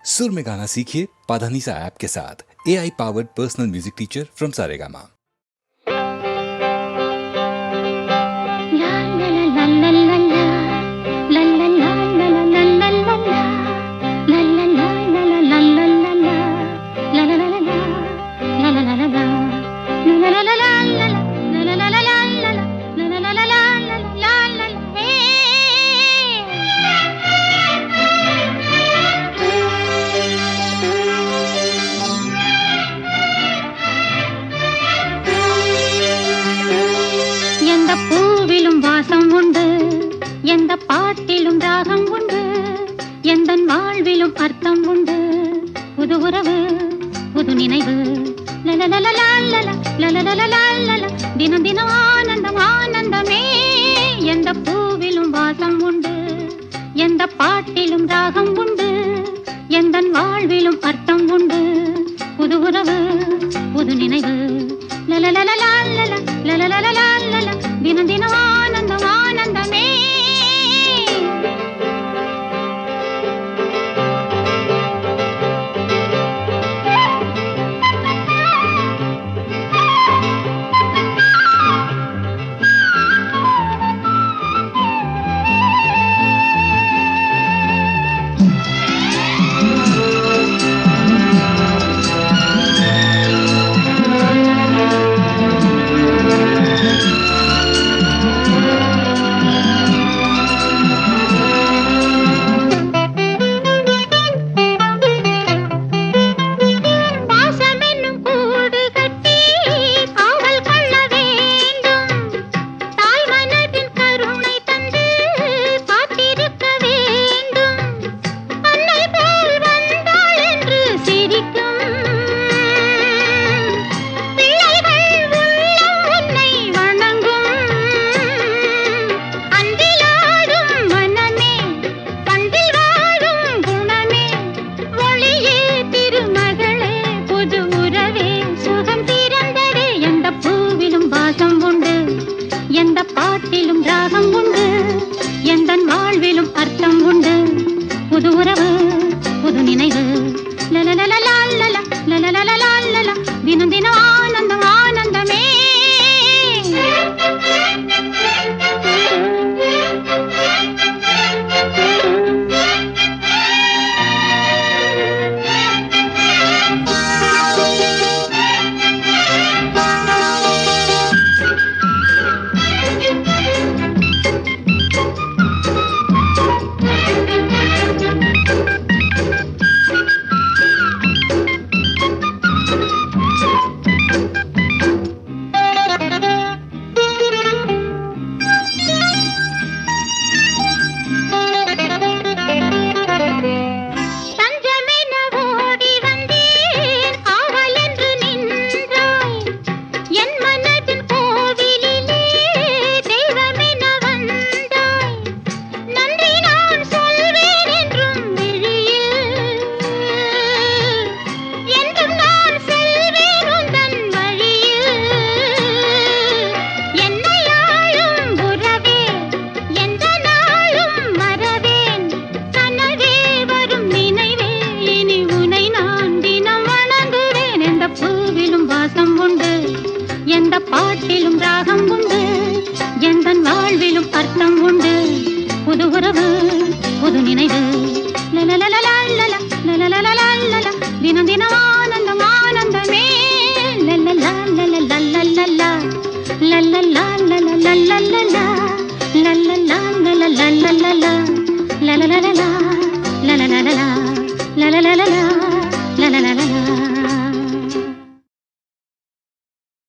सुर में गाना सीखिए पाधानीसा ऐप के साथ। AI powered personal music teacher from Saregama. எந்த பாட்டிலும் ராகம் உண்டு, எந்தன் வாழ்விலும் அர்த்தம் உண்டு. புது உறவு புது நினைவு தினம் தினம் ஆனந்தம் ஆனந்தமே. எந்த பூவிலும் வாசம் உண்டு, எந்த பாட்டிலும் ராகம் உண்டு, எந்தன் வாழ்விலும் அர்த்தம் உண்டு. புது உறவு புது நினைவு தினம் தினம் ஆனந்தம் ஆனந்தமே. எந்த பாட்டிலும் ராகம் உண்டு, எந்தன் வாழ்விலும் அர்த்தம் உண்டு. புது உறவு புது நினைவு தினம் தினம் ஆனந்தம் ஆனந்தமே. எந்த பாட்டிலும் ராகம் உண்டு, எந்தன் வாழ்விலும் அர்த்தம் உண்டு. புது உறவு புது நினைவு தினம் தினம் ஆனந்தம் ஆனந்தமே. லல்லா லல்லா லல்லா லல்லா லல்லா லல்லா லல்லா.